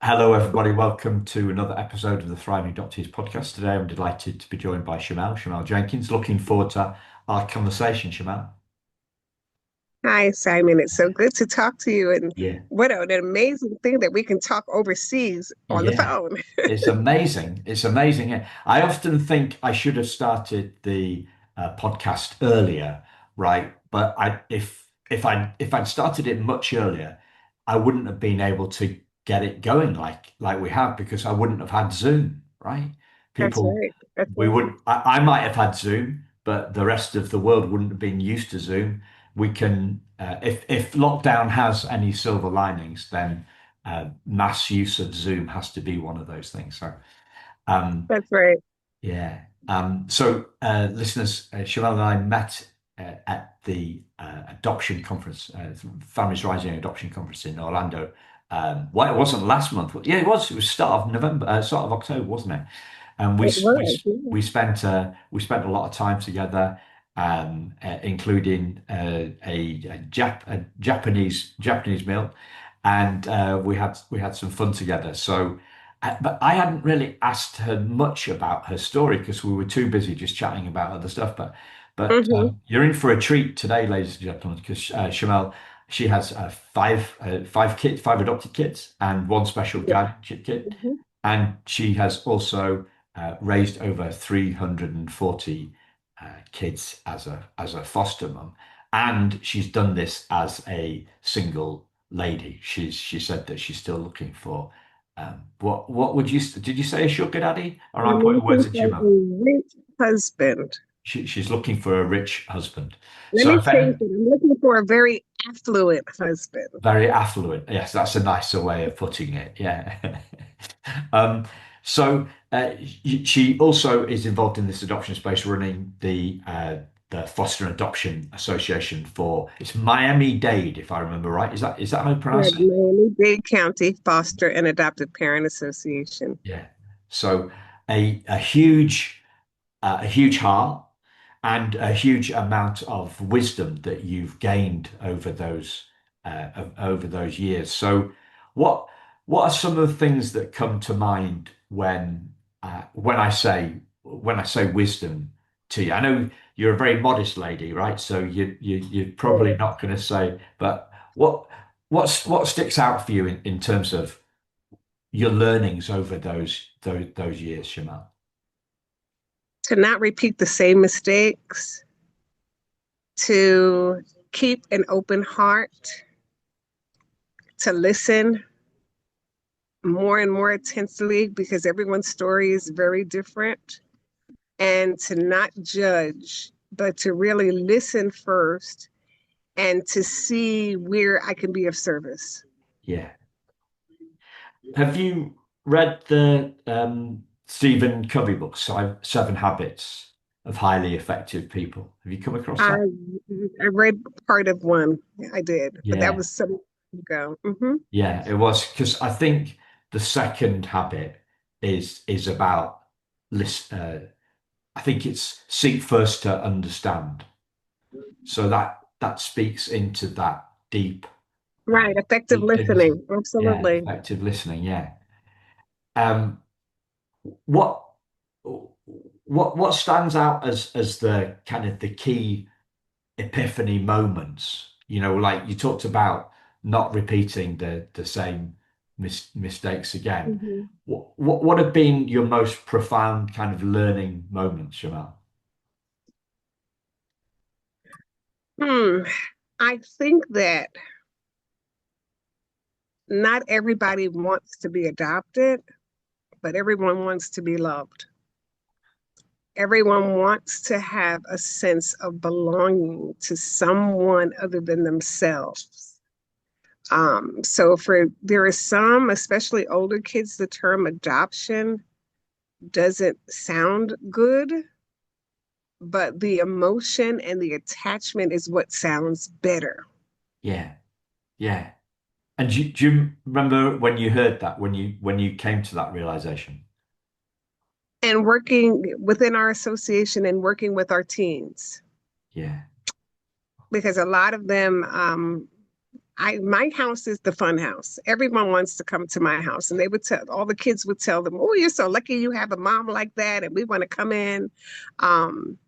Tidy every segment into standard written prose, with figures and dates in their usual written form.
Hello, everybody. Welcome to another episode of the Thriving Adoptees podcast. Today, I'm delighted to be joined by Shamele Jenkins. Looking forward to our conversation, Shamele. Hi, Simon. It's so good to talk to you. And Yeah, what an amazing thing that we can talk overseas on the yeah, phone. it's amazing. It's amazing. Yeah. I often think I should have started the podcast earlier, right? But if I'd started it much earlier, I wouldn't have been able to get it going like we have because I wouldn't have had Zoom, right? That's People right. That's we right. would I might have had Zoom, but the rest of the world wouldn't have been used to Zoom. We can if lockdown has any silver linings, then mass use of Zoom has to be one of those things. So um, That's right. yeah. Listeners, Shamel and I met at the adoption conference, Families Rising Adoption Conference in Orlando. Well, it wasn't last month. Yeah, it was. It was start of November, start of October, wasn't it? And It was. Yeah. we spent a lot of time together, including a Japanese meal, and we had some fun together. But I hadn't really asked her much about her story because we were too busy just chatting about other stuff. But Hmm. you're in for a treat today, ladies and gentlemen, because Shamel, she has five kids, five adopted kids, and one special Yeah. guardianship kid, Hmm. and she has also raised over 340 kids as a foster mum, and she's done this as a single lady. She said that she's still looking for what would you did you say a sugar daddy? Or am I I'm putting words looking into for your mouth? a rich husband. She's looking for a rich husband. Let So me if change any, it. I'm looking for a very affluent husband. very affluent. Yes, that's a nicer way of putting it. Yeah. Um, she also is involved in this adoption space, running the Foster and Adoption Association for it's Miami-Dade, if I remember right. Is that how you Yeah, pronounce it? Miami-Dade County Foster and Adopted Parent Association. Yeah. So a huge heart and a huge amount of wisdom that you've gained over those years. So, what what are some of the things that come to mind when I say wisdom to you? I know you're a very modest lady, right? So you're probably not going to say, but what sticks out for you in terms of your learnings over those years, Shamal? To not repeat the same mistakes, to keep an open heart, to listen more and more intensely because everyone's story is very different, and to not judge, but to really listen first and to see where I can be of service. Yeah. Have you read the Stephen Covey book, Seven Habits of Highly Effective People? Have you come across I that? I read part of one. I did, but that Yeah, was some time ago. Hmm. yeah, it was because I think the second habit is about list. I think it's seek first to understand. So that speaks into that deep, uh, Right, effective deep dignity. listening. Yeah, Absolutely. effective listening. Yeah. Um, what what stands out as the kind of the key epiphany moments? Like you talked about not repeating the same mistakes again. Hmm. What have been your most profound kind of learning moments, Jamal? Hmm. I think that not everybody wants to be adopted, but everyone wants to be loved. Everyone wants to have a sense of belonging to someone other than themselves. So for there are some, especially older kids, the term adoption doesn't sound good, but the emotion and the attachment is what sounds better. Yeah, yeah. And do you remember when you heard that, when you came to that realization? And working within our association and working with our teens, Yeah, because a lot of them, my house is the fun house. Everyone wants to come to my house, and they would tell all the kids would tell them, "Oh, you're so lucky you have a mom like that, and we want to come in." Um,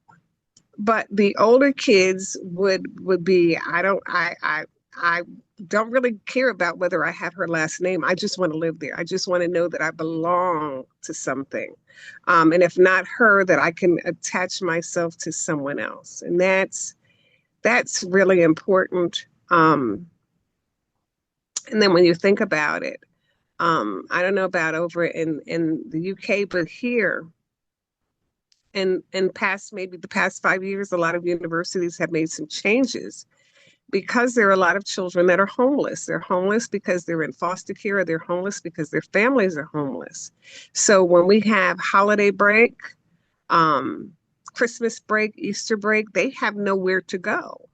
but the older kids would be, I don't really care about whether I have her last name. I just want to live there. I just want to know that I belong to something. And if not her, that I can attach myself to someone else. And that's really important. And then when you think about it, I don't know about over in the UK, but here in past maybe the past 5 years, a lot of universities have made some changes because there are a lot of children that are homeless. They're homeless because they're in foster care, or they're homeless because their families are homeless. So when we have holiday break, um, Christmas break, Easter break, they have nowhere to go.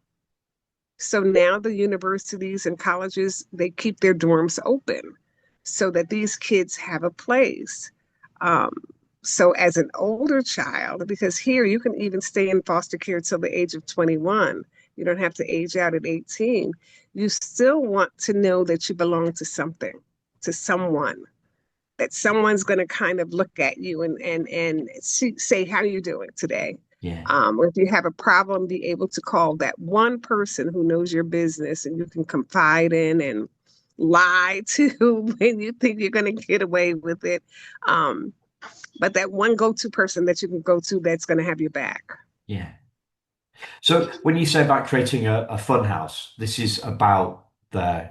So now the universities and colleges, they keep their dorms open so that these kids have a place. Um, so as an older child, because here you can even stay in foster care till the age of 21, you don't have to age out at 18. You still want to know that you belong to something, to someone, that someone's going to kind of look at you and say, how are you doing today? Yeah. Or if you have a problem, be able to call that one person who knows your business and you can confide in and lie to when you think you're going to get away with it. Um, but that one go-to person that you can go to that's going to have your back. Yeah. So when you say about creating a fun house, this is about the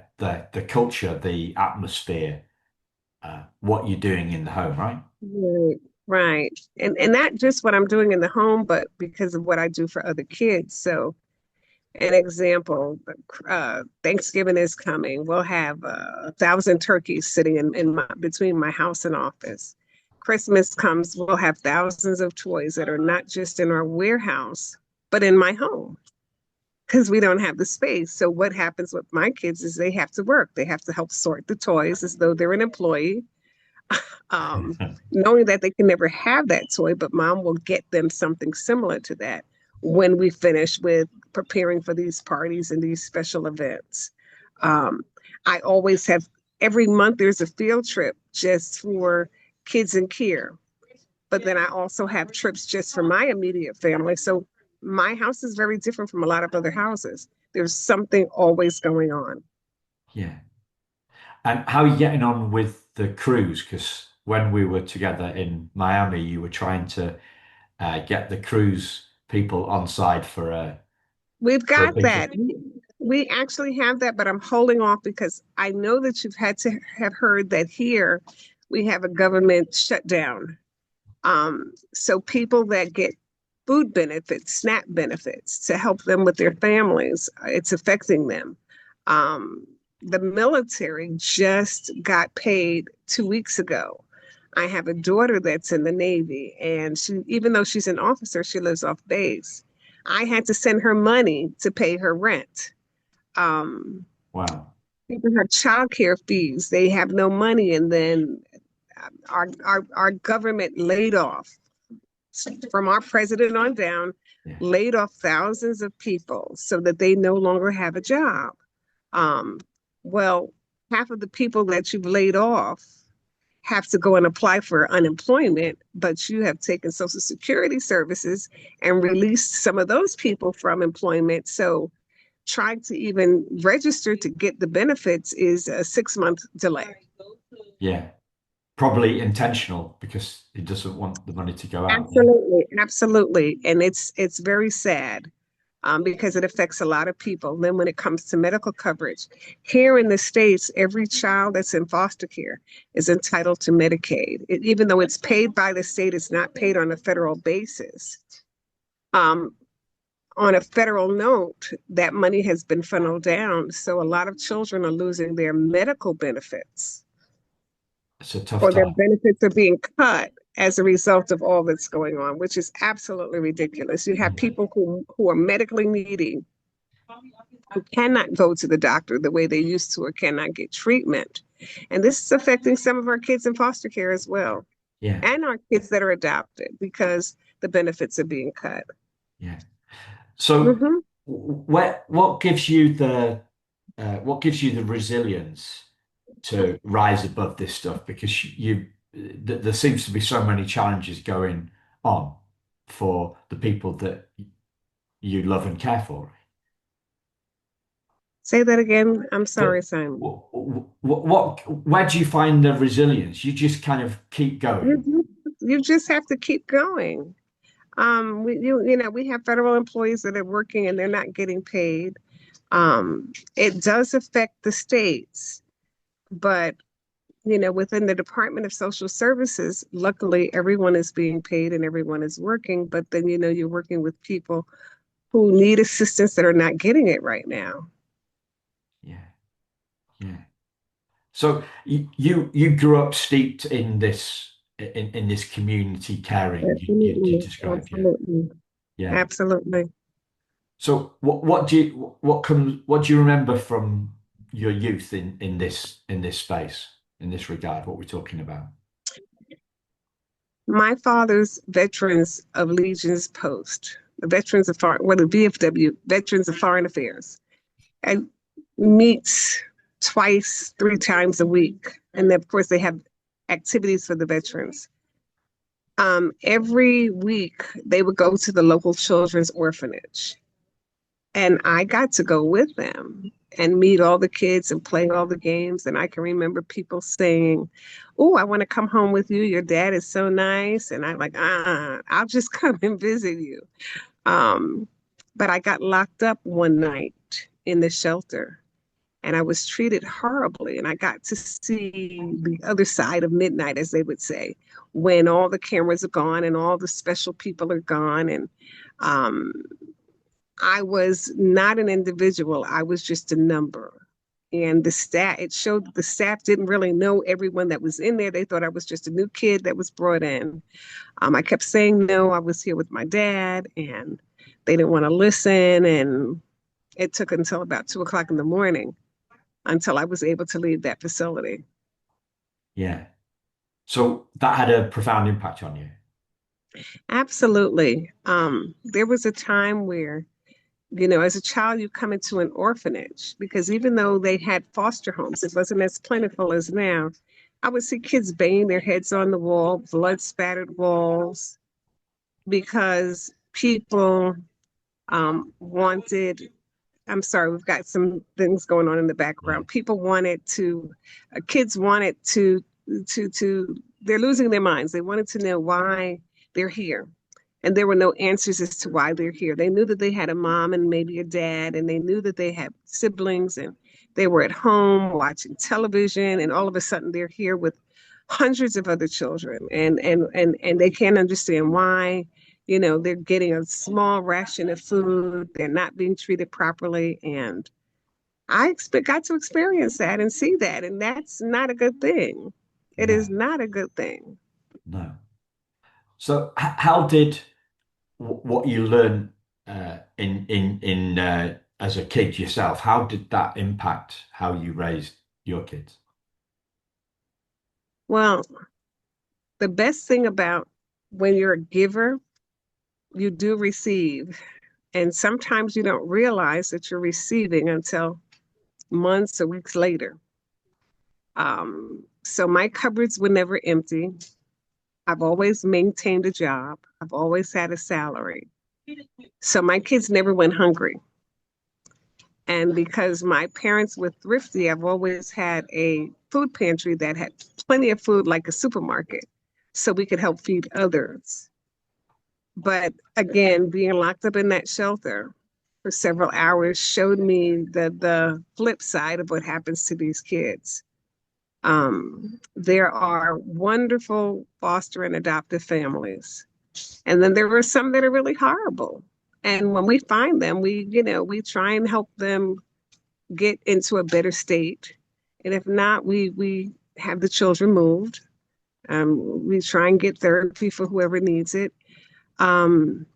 culture, the atmosphere, what you're doing in the home, right? Right, right. And not just what I'm doing in the home, but because of what I do for other kids. So an example, Thanksgiving is coming. We'll have 1,000 turkeys sitting between my house and office. Christmas comes, we'll have thousands of toys that are not just in our warehouse, but in my home because we don't have the space. So what happens with my kids is they have to work. They have to help sort the toys as though they're an employee, um, knowing that they can never have that toy, but mom will get them something similar to that when we finish with preparing for these parties and these special events. Um, I always have, every month there's a field trip just for kids in care, but then I also have trips just for my immediate family. So my house is very different from a lot of other houses. There's something always going on. Yeah. And how are you getting on with the cruise? Because when we were together in Miami, you were trying to get the cruise people on side We've for a got big that. trip. We actually have that, but I'm holding off because I know that you've had to have heard that here we have a government shutdown. So people that get food benefits, SNAP benefits to help them with their families, it's affecting them. Um, the military just got paid 2 weeks ago. I have a daughter that's in the Navy, and she, even though she's an officer, she lives off base. I had to send her money to pay her rent. Um, Wow. People have childcare fees; they have no money, and then our government laid off from our president on down, Yeah. laid off thousands of people so that they no longer have a job. Um, well, half of the people that you've laid off have to go and apply for unemployment, but you have taken Social Security services and released some of those people from employment. So trying to even register to get the benefits is a 6 month delay. Yeah. Probably intentional because he doesn't want the money to go out. Yeah. Absolutely, absolutely, and it's very sad because it affects a lot of people. Then when it comes to medical coverage, here in the States, every child that's in foster care is entitled to Medicaid. Even though it's paid by the state, it's not paid on a federal basis. Um, on a federal note, that money has been funneled down, so a lot of children are losing their medical benefits, It's a tough or their time. benefits are being cut as a result of all that's going on, which is absolutely ridiculous. You have people who are medically needy who cannot go to the doctor the way they used to or cannot get treatment. And this is affecting some of our kids in foster care as well, Yeah. and our kids that are adopted because the benefits are being cut. Yeah. So Mm-hmm. what gives you the what gives you the resilience to rise above this stuff? Because there seems to be so many challenges going on for the people that you love and care for. Say that again. I'm sorry, But Simon. where do you find the resilience? You just kind of keep going. You just have to keep going. We have federal employees that are working and they're not getting paid. It does affect the states, but within the Department of Social Services, luckily everyone is being paid and everyone is working. But then, you're working with people who need assistance that are not getting it right now. Yeah, yeah. So you grew up steeped in this community caring you Absolutely, described, yeah, absolutely, yeah. absolutely. So what do you remember from your youth in this space, in this regard, what we're talking about? My father's Veterans of Legion's Post, the Veterans of Foreign, well, the VFW, Veterans of Foreign Affairs, and meets twice, 3 times a week. And of course, they have activities for the veterans. Every week, they would go to the local children's orphanage. And I got to go with them and meet all the kids and play all the games. And I can remember people saying, "Oh, I want to come home with you. Your dad is so nice." And I'm like, I'll just come and visit you. Um, but I got locked up one night in the shelter and I was treated horribly. And I got to see the other side of midnight, as they would say, when all the cameras are gone and all the special people are gone. And um, I was not an individual, I was just a number. And the staff, it showed that the staff didn't really know everyone that was in there. They thought I was just a new kid that was brought in. I kept saying no, I was here with my dad, and they didn't want to listen. And it took until about 2 o'clock in the morning until I was able to leave that facility. Yeah. So that had a profound impact on you. Absolutely. There was a time where, as a child, you come into an orphanage because even though they had foster homes, it wasn't as plentiful as now. I would see kids banging their heads on the wall, blood spattered walls, because people wanted. I'm sorry, we've got some things going on in the Yeah. background. Kids wanted they're losing their minds. They wanted to know why they're here. And there were no answers as to why they're here. They knew that they had a mom and maybe a dad, and they knew that they had siblings, and they were at home watching television, and all of a sudden they're here with hundreds of other children, and they can't understand why. They're getting a small ration of food, they're not being treated properly, and got to experience that and see that, and that's not a good thing. It No, is not a good thing. no. So how did what you learned in as a kid yourself, how did that impact how you raised your kids? Well, the best thing about when you're a giver, you do receive. And sometimes you don't realize that you're receiving until months or weeks later. So my cupboards were never empty. I've always maintained a job. I've always had a salary. So my kids never went hungry. And because my parents were thrifty, I've always had a food pantry that had plenty of food, like a supermarket, so we could help feed others. But again, being locked up in that shelter for several hours showed me the flip side of what happens to these kids. There are wonderful foster and adoptive families, and then there are some that are really horrible. And when we find them, we try and help them get into a better state. And if not, we have the children moved. We try and get therapy for whoever needs it. Um,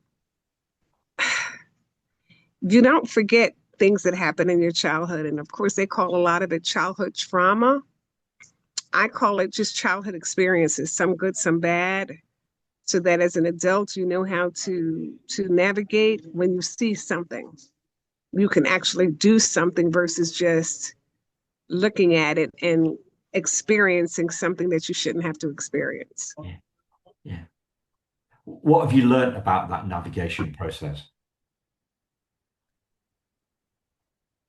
you don't forget things that happen in your childhood. And of course, they call a lot of it childhood trauma. I call it just childhood experiences, some good, some bad, so that as an adult, you know how to navigate when you see something. you can actually do something versus just looking at it and experiencing something that you shouldn't have to experience. Yeah. Yeah. What have you learnt about that navigation process?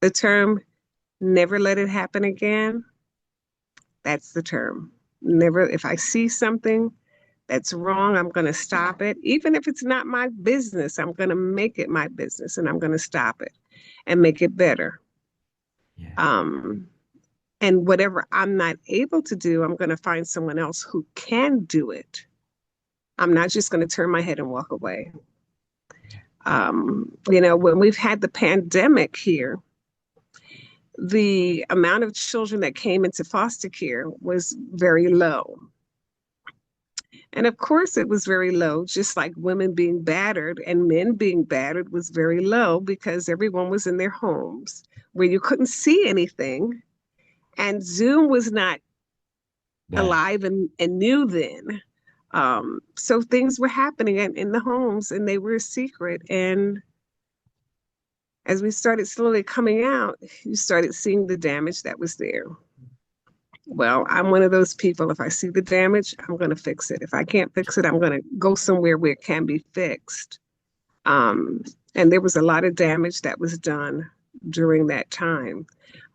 The term never let it happen again, that's the term. Never, if I see something that's wrong, I'm going to stop it. Even if it's not my business, I'm going to make it my business and I'm going to stop it and make it better. Yeah. Um, and whatever I'm not able to do, I'm going to find someone else who can do it. I'm not just going to turn my head and walk away. When we've had the pandemic here, the amount of children that came into foster care was very low. And of course, it was very low, just like women being battered and men being battered was very low because everyone was in their homes where you couldn't see anything. And Zoom was not There. alive and new then. So things were happening in the homes and they were a secret. And as we started slowly coming out, you started seeing the damage that was there. Well, I'm one of those people. If I see the damage, I'm going to fix it. If I can't fix it, I'm going to go somewhere where it can be fixed. Um, and there was a lot of damage that was done during that time.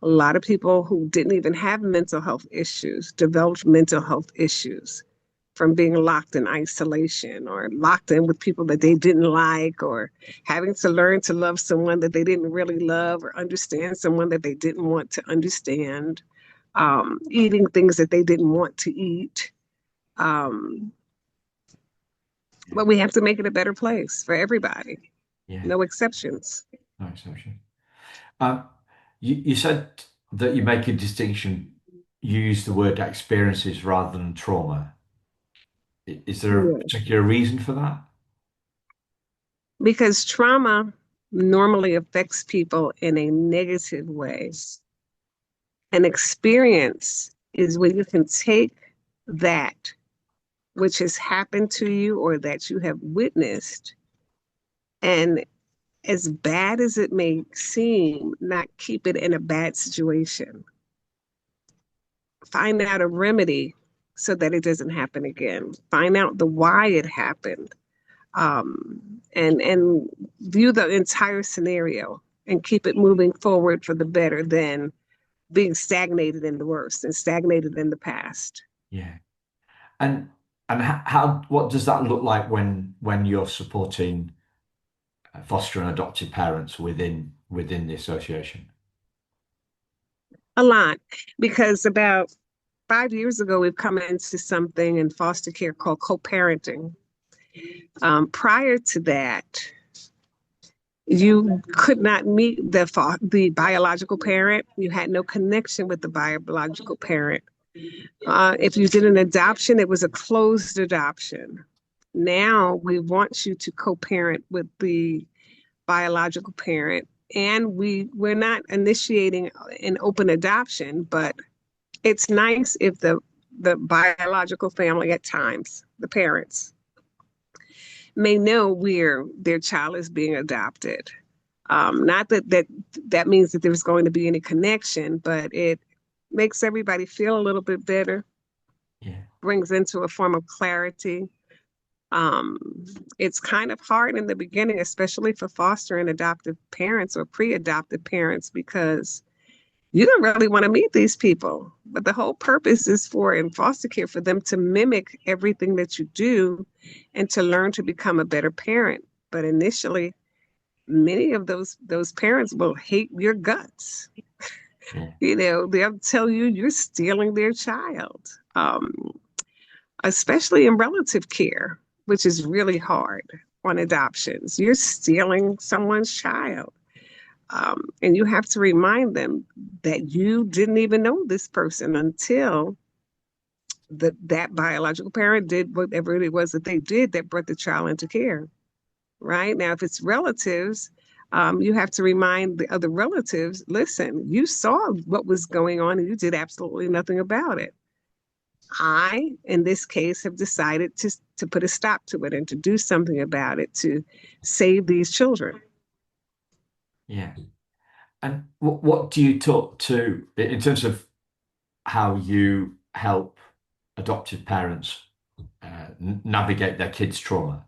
A lot of people who didn't even have mental health issues developed mental health issues from being locked in isolation or locked in with people that they didn't like or having to learn to love someone that they didn't really love or understand someone that they didn't want to understand, eating things that they didn't want to eat. Um, Yeah. but we have to make it a better place for everybody, Yeah. no exceptions. No exception. Um, you said that you make a distinction, you use the word experiences rather than trauma. Is there a Yeah. particular reason for that? Because trauma normally affects people in a negative way. An experience is when you can take that which has happened to you or that you have witnessed, and as bad as it may seem, not keep it in a bad situation. Find out a remedy so that it doesn't happen again. Find out the why it happened, and view the entire scenario and keep it moving forward for the better than being stagnated in the worst and stagnated in the past. Yeah. And how what does that look like when you're supporting foster and adoptive parents within the association? A lot, because about 5 years ago, we've come into something in foster care called co-parenting. Prior to that, you could not meet the biological parent. You had no connection with the biological parent. If you did an adoption, it was a closed adoption. Now we want you to co-parent with the biological parent, and we're not initiating an open adoption, but it's nice if the biological family at times, the parents, may know where their child is being adopted. Not that means that there's going to be any connection, but it makes everybody feel a little bit better, Yeah. brings into a form of clarity. Um, it's kind of hard in the beginning, especially for foster and adoptive parents or pre-adoptive parents, because you don't really want to meet these people. But the whole purpose is for in foster care for them to mimic everything that you do and to learn to become a better parent. But initially, many of those parents will hate your guts. Yeah. They'll tell you you're stealing their child, especially in relative care, which is really hard on adoptions. You're stealing someone's child. And you have to remind them that you didn't even know this person until that biological parent did whatever it was that they did that brought the child into care. Right now, if it's relatives, you have to remind the other relatives, listen, you saw what was going on and you did absolutely nothing about it. I, in this case, have decided to put a stop to it and to do something about it to save these children. Yeah. And what do you talk to in terms of how you help adoptive parents navigate their kids' trauma?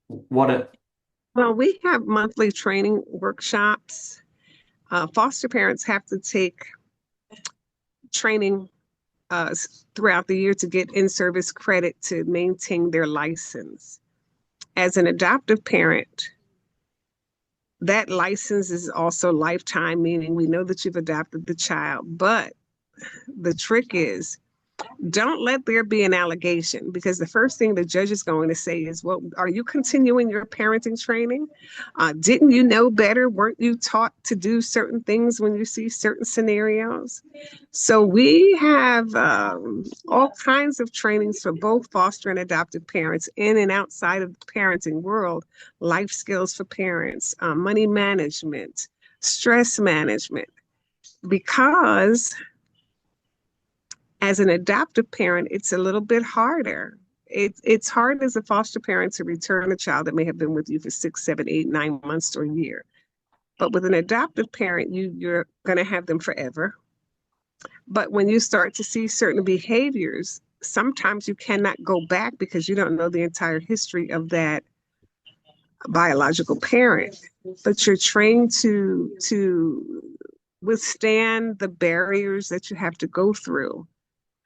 What are, Well, we have monthly training workshops. Foster parents have to take training throughout the year to get in-service credit to maintain their license. As an adoptive parent, that license is also lifetime, meaning we know that you've adopted the child. But the trick is don't let there be an allegation, because the first thing the judge is going to say is, well, are you continuing your parenting training? Didn't you know better? Weren't you taught to do certain things when you see certain scenarios? So we have all kinds of trainings for both foster and adoptive parents in and outside of the parenting world, life skills for parents, money management, stress management, because as an adoptive parent, it's a little bit harder. It's hard as a foster parent to return a child that may have been with you for 6, 7, 8, 9 months or a year. But with an adoptive parent, you're going to have them forever. But when you start to see certain behaviors, sometimes you cannot go back because you don't know the entire history of that biological parent. But you're trained to withstand the barriers that you have to go through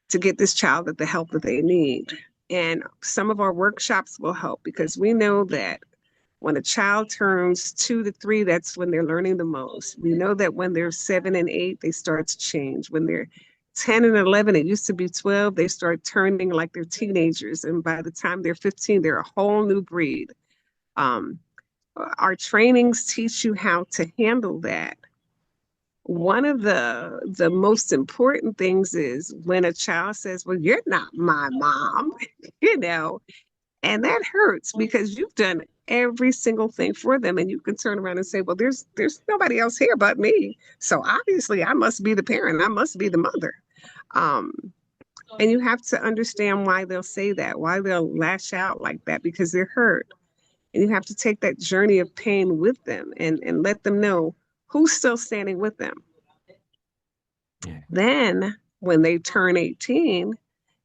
to get this child the help that they need. And some of our workshops will help because we know that when a child turns 2 to 3, that's when they're learning the most. We know that when they're 7 and 8, they start to change. When they're 10 and 11, it used to be 12, they start turning like they're teenagers. And by the time they're 15, they're a whole new breed. Um, our trainings teach you how to handle that. One of the most important things is when a child says, well, you're not my mom, you know, and that hurts because you've done every single thing for them, and you can turn around and say, well, there's nobody else here but me, so obviously I must be the parent, I must be the mother. um and you have to understand why they'll say that, why they'll lash out like that, because they're hurt. And you have to take that journey of pain with them and let them know who's still standing with them. yeah, Then, when they turn 18,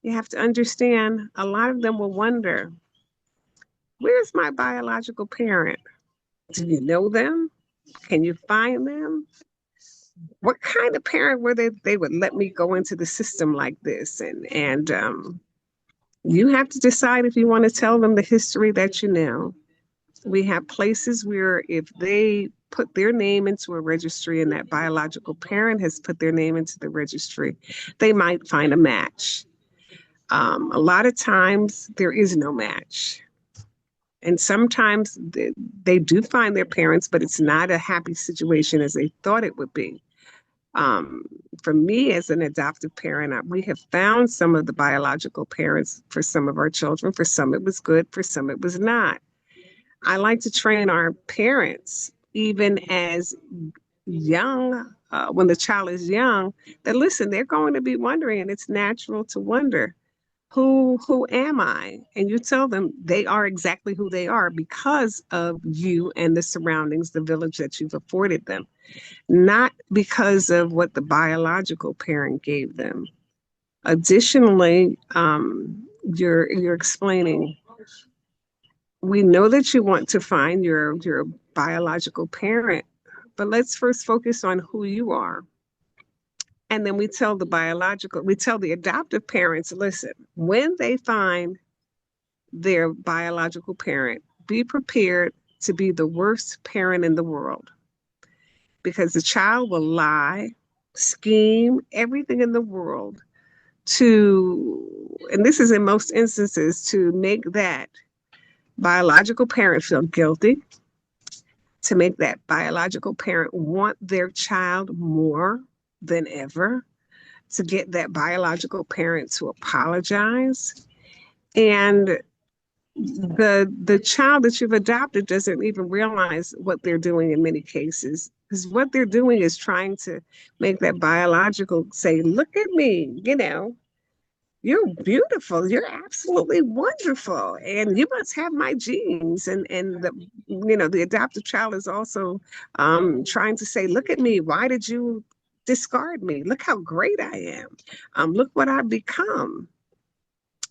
you have to understand a lot of them will wonder, where's my biological parent? Do you know them? Can you find them? What kind of parent were they would let me go into the system like this? And you have to decide if you want to tell them the history that you know. We have places where if they put their name into a registry and that biological parent has put their name into the registry, they might find a match. A lot of times there is no match. And sometimes they do find their parents, but it's not a happy situation as they thought it would be. Um, for me, as an adoptive parent, we have found some of the biological parents for some of our children. For some, it was good, for some, it was not. I like to train our parents, even as young, when the child is young, that listen, they're going to be wondering, and it's natural to wonder, who am I? And you tell them they are exactly who they are because of you and the surroundings, the village that you've afforded them, not because of what the biological parent gave them. Additionally, you're explaining, we know that you want to find your biological parent, but let's first focus on who you are. And then we tell the adoptive parents, listen, when they find their biological parent, be prepared to be the worst parent in the world, because the child will lie, scheme, everything in the world to, and this is in most instances, to make that biological parent feel guilty, to make that biological parent want their child more than ever, to get that biological parent to apologize. And the child that you've adopted doesn't even realize what they're doing in many cases, because what they're doing is trying to make that biological say, look at me, you know. You're beautiful. You're absolutely wonderful. And you must have my genes. And the adoptive child is also trying to say, look at me. Why did you discard me? Look how great I am. Look what I've become.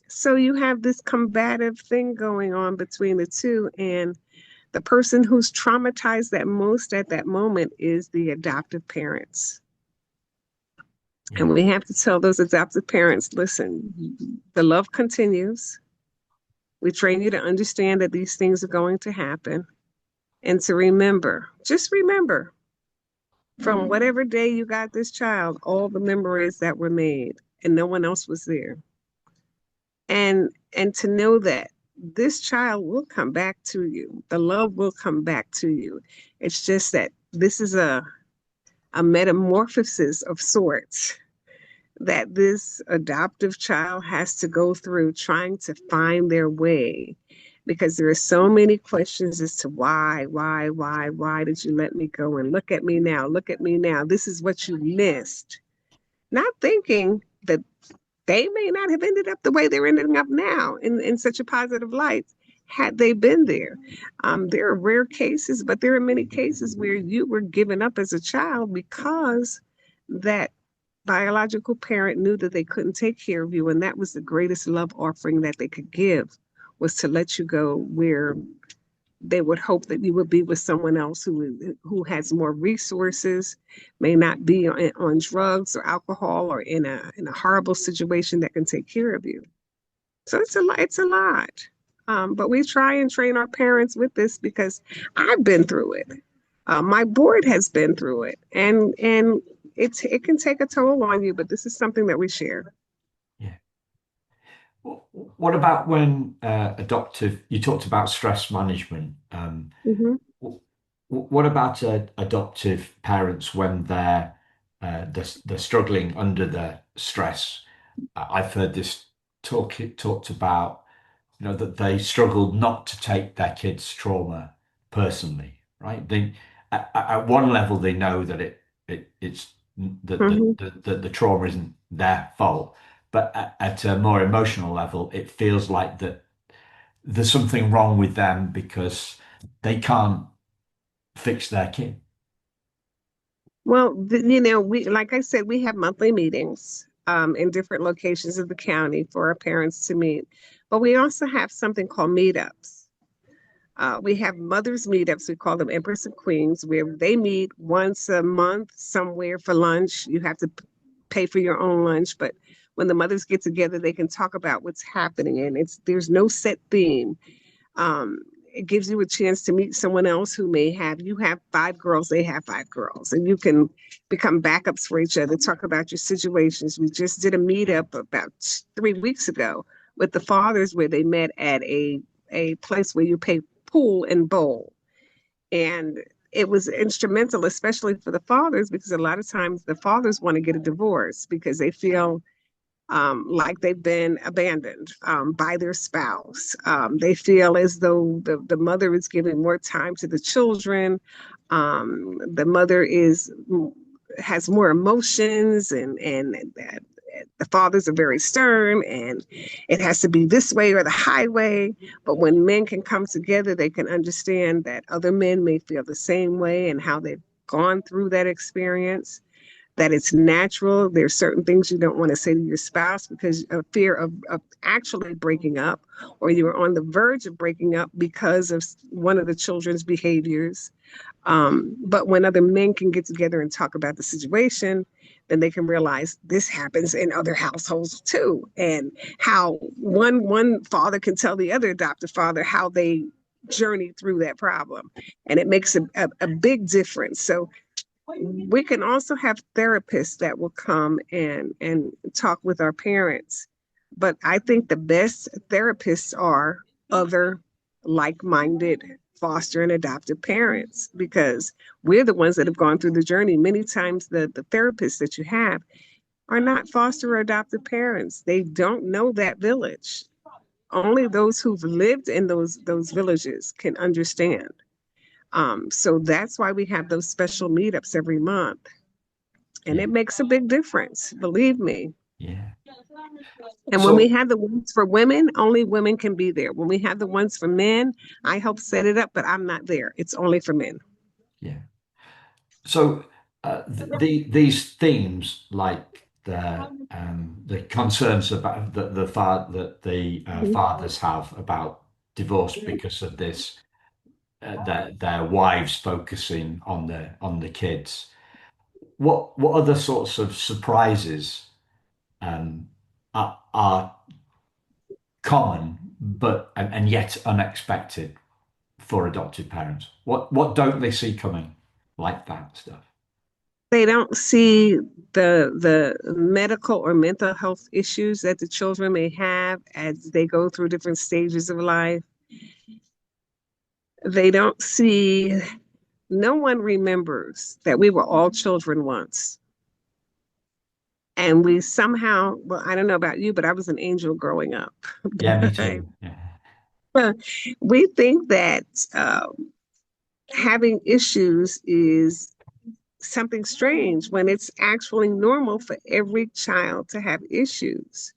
So you have this combative thing going on between the two. And the person who's traumatized that most at that moment is the adoptive parents. And Yeah. we have to tell those adoptive parents, listen, the love continues. We train you to understand that these things are going to happen and to remember, just remember from whatever day you got this child, all the memories that were made and no one else was there. And to know that this child will come back to you. The love will come back to you. It's just that this is a metamorphosis of sorts that this adoptive child has to go through trying to find their way because there are so many questions as to why did you let me go? And look at me now. This is what you missed. Not thinking that they may not have ended up the way they're ending up now in such a positive light had they been there. There are rare cases, but there are many cases where you were given up as a child because that biological parent knew that they couldn't take care of you, and that was the greatest love offering that they could give, was to let you go where they would hope that you would be with someone else who has more resources, may not be on drugs or alcohol or in a horrible situation that can take care of you. So it's a lot. It's a lot. But we try and train our parents with this because I've been through it. My board has been through it, and it can take a toll on you. But this is something that we share. Yeah. What about when adoptive, you talked about stress management. Hmm. What about adoptive parents when they're struggling under the stress? I've heard this talked about, that they struggle not to take their kids' trauma personally, right? At one level they know that it's that Hmm. the trauma isn't their fault, but at a more emotional level, it feels like that there's something wrong with them because they can't fix their kid. Well, we like I said, we have monthly meetings in different locations of the county for our parents to meet, but we also have something called meetups. We have mothers meetups. We call them Empress and Queens, where they meet once a month somewhere for lunch. You have to pay for your own lunch, but when the mothers get together, they can talk about what's happening, and there's no set theme. um, it gives you a chance to meet someone else who may have, you have five girls, they have five girls, and you can become backups for each other, talk about your situations. We just did a meetup about 3 weeks ago with the fathers where they met at a place where you pay pool and bowl. And it was instrumental, especially for the fathers, because a lot of times the fathers want to get a divorce because they feel like they've been abandoned by their spouse. They feel as though the mother is giving more time to the children. The mother has more emotions, and the fathers are very stern, and it has to be this way or the highway. But when men can come together, they can understand that other men may feel the same way and how they've gone through that experience, that it's natural. There's certain things you don't want to say to your spouse because of fear of actually breaking up, or you're on the verge of breaking up because of one of the children's behaviors. But when other men can get together and talk about the situation, then they can realize this happens in other households too, and how one father can tell the other adoptive father how they journey through that problem, and it makes a big difference. So we can also have therapists that will come and talk with our parents. But I think the best therapists are other like-minded foster and adoptive parents, because we're the ones that have gone through the journey. Many times the therapists that you have are not foster or adoptive parents. They don't know that village. Only those who've lived in those villages can understand. So that's why we have those special meetups every month. And Yeah, it makes a big difference, believe me. yeah. And when we So have the ones for women, only women can be there. When we have the ones for men, I help set it up, but I'm not there. It's only for men. yeah. So these themes, like the concerns about that the Mhm. fathers have about divorce because of this, their wives focusing on the kids. What other sorts of surprises um, are common but and yet unexpected for adopted parents? What don't they see coming like that stuff? They don't see the medical or mental health issues that the children may have as they go through different stages of life. They don't see, no one remembers that we were all children once. And we somehow, well, I don't know about you, but I was an angel growing up. Yeah, me But too. Yeah. we think that having issues is something strange when it's actually normal for every child to have issues.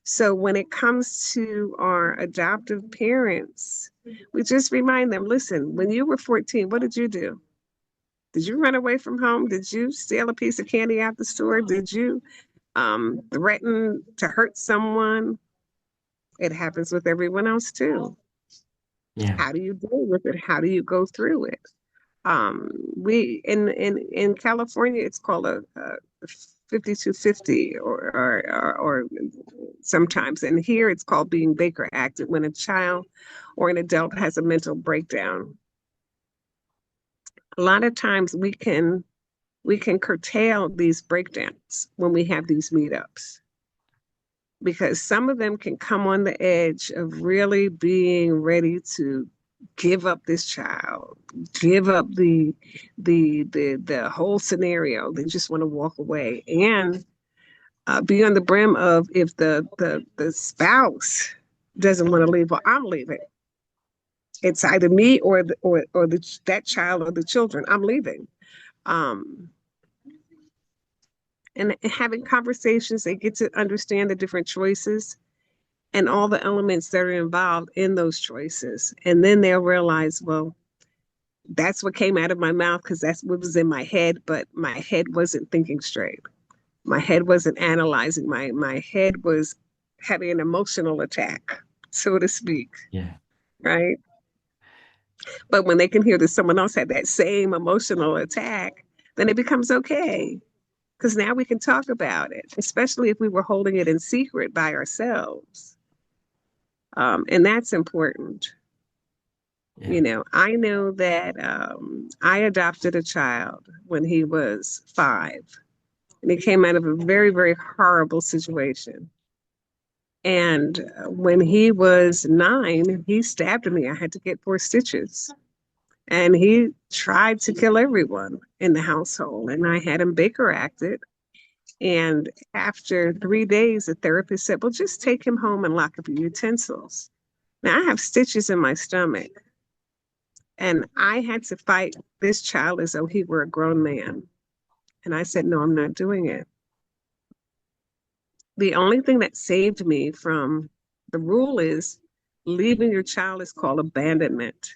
So when it comes to our adoptive parents, we just remind them, listen, when you were 14, what did you do? Did you run away from home? Did you steal a piece of candy out the store? Did you threaten to hurt someone? It happens with everyone else too. Yeah. How do you deal with it? How do you go through it? We in California, it's called a 5250 or sometimes, and here it's called being Baker acted when a child or an adult has a mental breakdown. A lot of times we can curtail these breakdowns when we have these meetups because some of them can come on the edge of really being ready to give up this child, give up the whole scenario. They just want to walk away and be on the brim of if the spouse doesn't want to leave, well, I'm leaving. It's either me or that child or the children. I'm leaving. Um, and having conversations, they get to understand the different choices and all the elements that are involved in those choices. And then they'll realize, well, that's what came out of my mouth because that's what was in my head, but my head wasn't thinking straight. My head wasn't analyzing. My head was having an emotional attack, so to speak, Yeah. right? But when they can hear that someone else had that same emotional attack, then it becomes okay because now we can talk about it, especially if we were holding it in secret by ourselves. And that's important. Yeah. I know that I adopted a child when he was 5, and he came out of a very, very horrible situation. And when he was 9, he stabbed me. I had to get 4 stitches. And he tried to kill everyone in the household. And I had him Baker acted. And after 3 days, the therapist said, well, just take him home and lock up your utensils. Now, I have stitches in my stomach. And I had to fight this child as though he were a grown man. And I said, no, I'm not doing it. The only thing that saved me from the rule is leaving your child is called abandonment.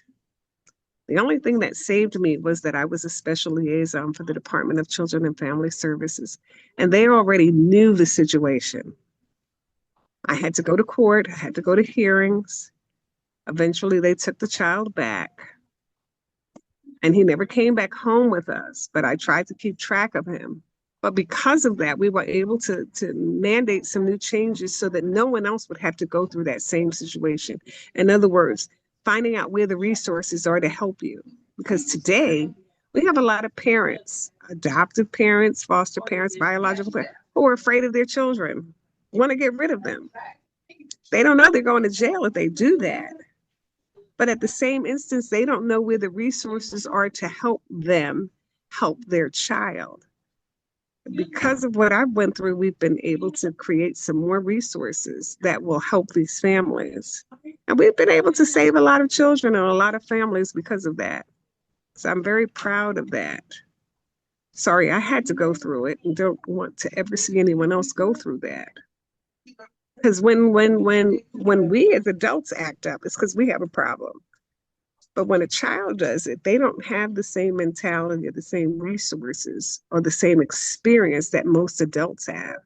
The only thing that saved me was that I was a special liaison for the Department of Children and Family Services, and they already knew the situation. I had to go to court, I had to go to hearings. Eventually, they took the child back, and he never came back home with us, but I tried to keep track of him. But because of that, we were able to mandate some new changes so that no one else would have to go through that same situation. In other words, finding out where the resources are to help you. Because today, we have a lot of parents, adoptive parents, foster parents, biological parents, who are afraid of their children, want to get rid of them. They don't know they're going to jail if they do that. But at the same instance, they don't know where the resources are to help them help their child. Because of what I've went through, we've been able to create some more resources that will help these families. And we've been able to save a lot of children and a lot of families because of that. So I'm very proud of that. Sorry, I had to go through it and don't want to ever see anyone else go through that. Because when we as adults act up, it's because we have a problem. But when a child does it, they don't have the same mentality or the same resources or the same experience that most adults have.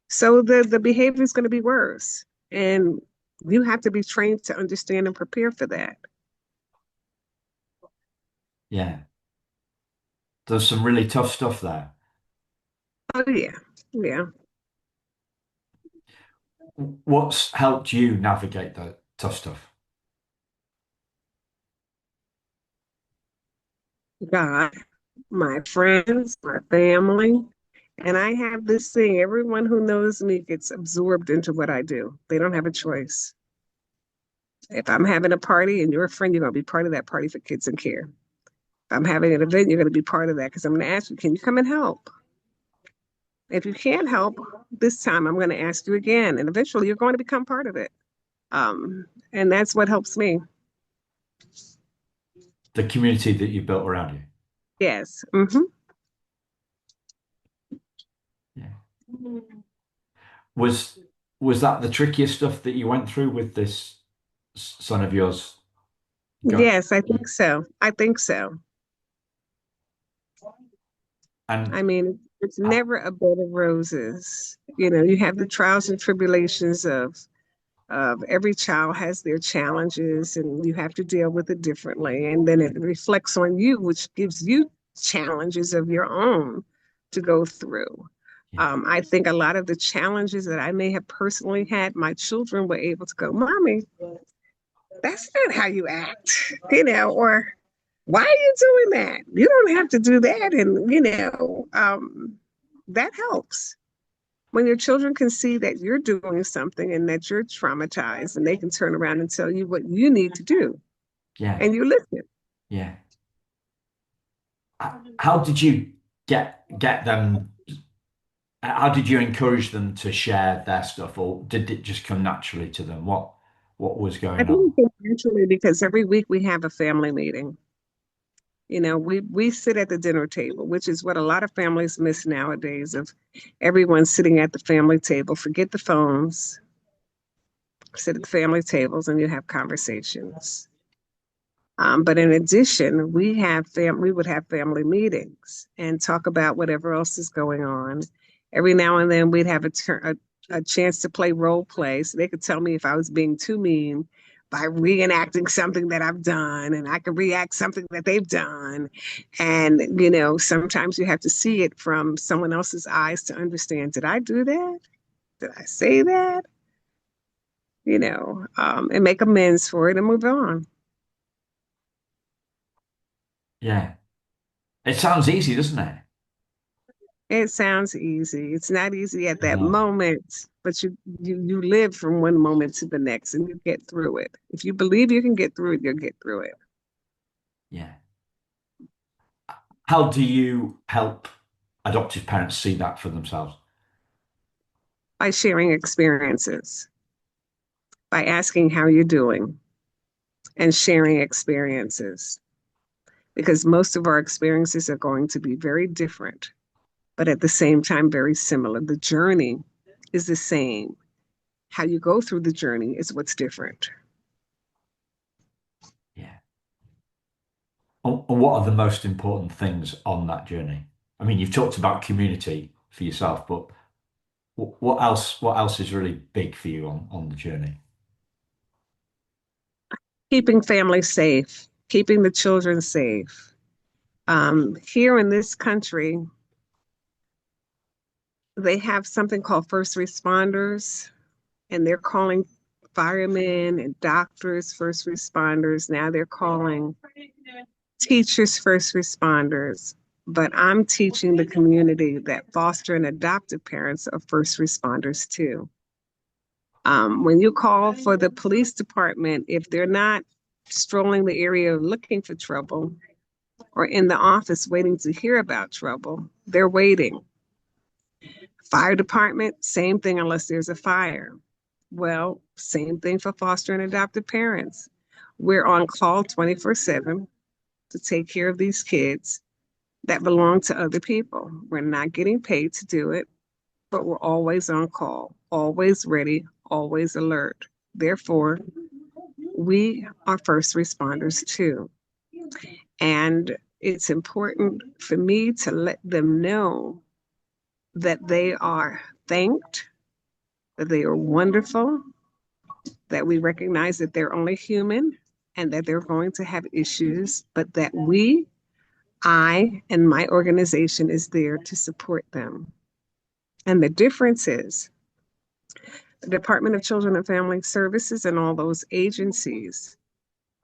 So the behavior is going to be worse. And you have to be trained to understand and prepare for that. Yeah. There's some really tough stuff there. Oh yeah. Yeah. What's helped you navigate the tough stuff? God, my friends, my family. And I have this thing, everyone who knows me gets absorbed into what I do. They don't have a choice. If I'm having a party and you're a friend, you're going to be part of that party for kids and care. If I'm having an event, you're going to be part of that because I'm going to ask you, can you come and help? If you can't help this time, I'm going to ask you again. And eventually you're going to become part of it. And that's what helps me. The community that you built around you. Yes. Hmm. Yeah. Was was that the trickiest stuff that you went through with this son of yours? Go Yes, I think so. I think so. and I mean, it's uh, never a bed of roses. You know, you have the trials and tribulations of every child has their challenges and you have to deal with it differently. And then it reflects on you, which gives you challenges of your own to go through. yeah, I think a lot of the challenges that I may have personally had, my children were able to go, Mommy, that's not how you act, or why are you doing that? You don't have to do that. And, that helps when your children can see that you're doing something and that you're traumatized and they can turn around and tell you what you need to do yeah, and you listen. yeah. How did you get them? How did you encourage them to share their stuff, or did it just come naturally to them? What was I going on? think it's naturally because every week we have a family meeting. We sit at the dinner table, which is what a lot of families miss nowadays of everyone sitting at the family table. Forget the phones, sit at the family tables and you have conversations. But in addition, we would have family meetings and talk about whatever else is going on. Every now and then we'd have a chance to play role play. So they could tell me if I was being too mean by reenacting something that I've done, and I could react something that they've done. And, sometimes you have to see it from someone else's eyes to understand, did I do that? Did I say that? And make amends for it and move on. Yeah, it sounds easy, doesn't it? It sounds easy. It's not easy at that No. moment, but you live from one moment to the next and you get through it. If you believe you can get through it, you'll get through it Yeah. How do you help adoptive parents see that for themselves? by sharing experiences, by asking how you're doing and sharing experiences. Because most of our experiences are going to be very different, but at the same time, very similar. The journey is the same. How you go through the journey is what's different. Yeah. And what are the most important things on that journey? I mean, you've talked about community for yourself, but what else? What else is really big for you on the journey? Keeping families safe, keeping the children safe. Here in this country, they have something called first responders, and they're calling firemen and doctors first responders. Now they're calling teachers first responders. But I'm teaching the community that foster and adoptive parents are first responders too. When you call for the police department, if they're not strolling the area looking for trouble or in the office waiting to hear about trouble, they're waiting. Fire department, same thing unless there's a fire. Well, same thing for foster and adoptive parents. We're on call 24/7 to take care of these kids that belong to other people. We're not getting paid to do it. but we're always on call, always ready, always alert. Therefore, we are first responders too. And it's important for me to let them know that they are thanked, that they are wonderful, that we recognize that they're only human and that they're going to have issues, but that I, and my organization is there to support them. And the difference is the Department of Children and Family Services and all those agencies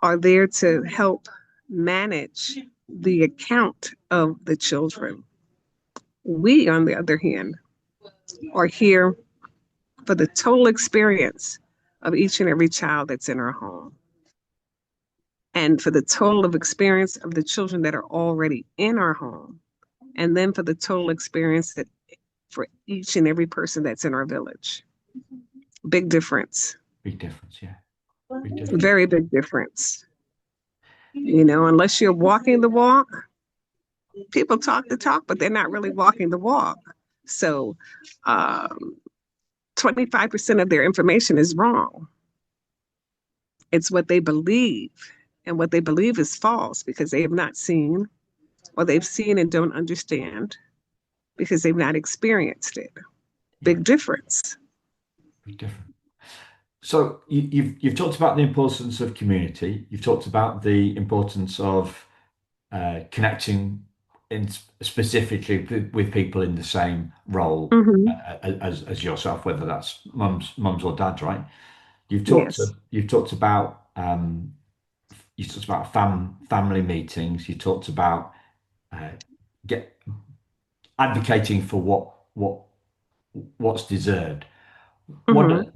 are there to help manage the account of the children. We, on the other hand, are here for the total experience of each and every child that's in our home. And for the total of experience of the children that are already in our home. And then for the total experience that for each and every person that's in our village. Big difference. Big difference, yeah. Big difference. Very big difference. You know, unless you're walking the walk, people talk the talk, but they're not really walking the walk. So 25% of their information is wrong. It's what they believe, and what they believe is false because they have not seen, or they've seen and don't understand because they've not experienced it. Big difference. Big difference. So you've talked about the importance of community. You've talked about the importance of connecting in specifically with people in the same role Mm-hmm. as yourself, whether that's mums or dads, right? Yes. You've talked about family meetings. You talked about uh, get advocating for what's deserved. Mm-hmm.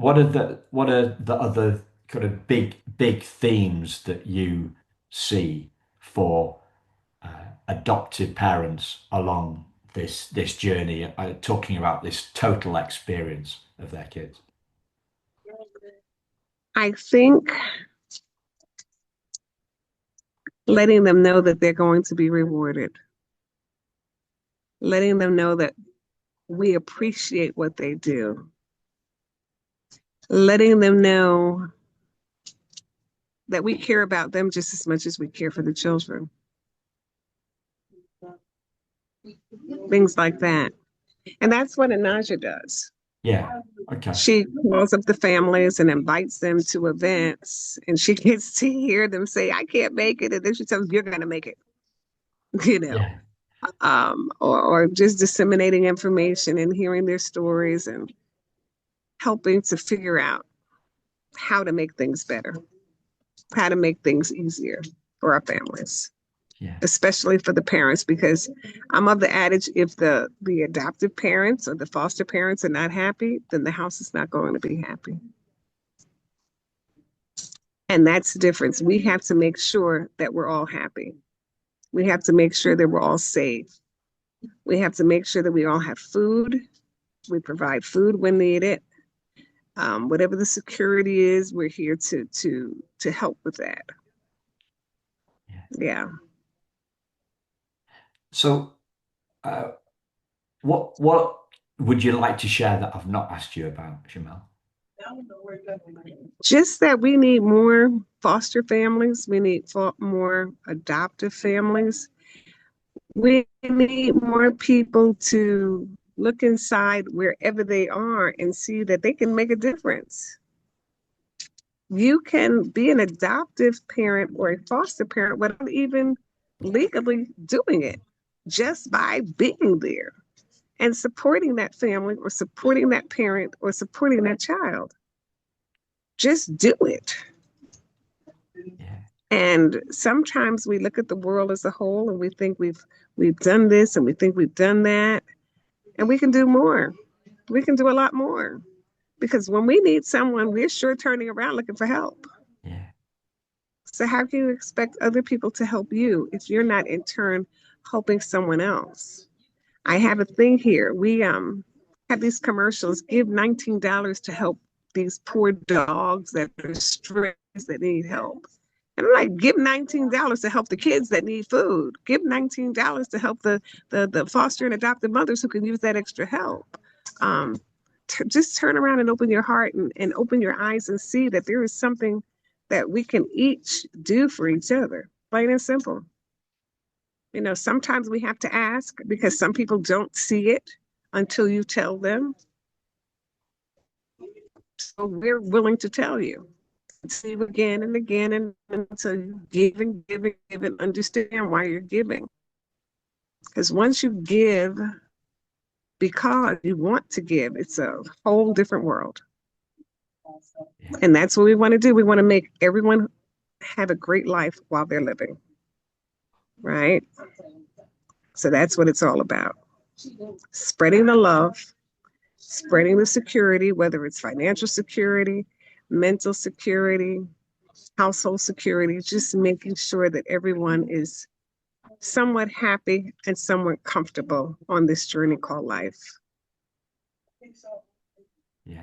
What are the other kind of big themes that you see for adoptive parents along this journey, talking about this total experience of their kids? I think letting them know that they're going to be rewarded, letting them know that we appreciate what they do, letting them know that we care about them just as much as we care for the children. Things like that. And that's what Anaja does. Yeah. Okay. She calls up the families and invites them to events, and she gets to hear them say, I can't make it. And then she tells them, you're going to make it, you know, Yeah. or just disseminating information and hearing their stories and helping to figure out how to make things better, how to make things easier for our families, Yeah. especially for the parents, because I'm of the adage, if the adoptive parents or the foster parents are not happy, then the house is not going to be happy. And that's the difference. We have to make sure that we're all happy. We have to make sure that we're all safe. We have to make sure that we all have food. We provide food when needed. Whatever the security is, we're here to help with that. Yeah. Yeah. So, uh, what would you like to share that I've not asked you about, Shamel? Just that we need more foster families. We need more adoptive families. We need more people to look inside wherever they are and see that they can make a difference. You can be an adoptive parent or a foster parent without even legally doing it, just by being there and supporting that family or supporting that parent or supporting that child. Just do it. Yeah. And sometimes we look at the world as a whole and we think we've done this and we think we've done that, and we can do more. We can do a lot more, because when we need someone, we're sure turning around looking for help. Yeah. So how can you expect other people to help you if you're not in turn helping someone else? I have a thing here. We have these commercials, give $19 to help these poor dogs that are stressed, that need help. And I'm like, give $19 to help the kids that need food. Give $19 to help the foster and adoptive mothers who can use that extra help. Um, just turn around and open your heart and open your eyes and see that there is something that we can each do for each other, plain and simple. You know, sometimes we have to ask because some people don't see it until you tell them. So we're willing to tell you. See you again and again and until you give and give and give and understand why you're giving. Because once you give because you want to give, it's a whole different world. Yeah. And that's what we want to do. We want to make everyone have a great life while they're living, right? So that's what it's all about. Spreading the love, spreading the security, whether it's financial security, mental security, household security, just making sure that everyone is somewhat happy and somewhat comfortable on this journey called life. Yeah. You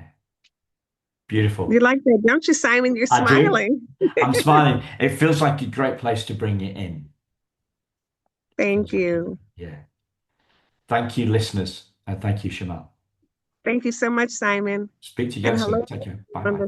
Beautiful. like that, don't you, Simon? You're I do. smiling. I'm smiling. It feels like a great place to bring it in. Thank Feels like it. you. Yeah. Thank you, listeners. And thank you, Shamal. Thank you so much, Simon. Speak to you And again hello, soon. Take care. Bye everyone bye.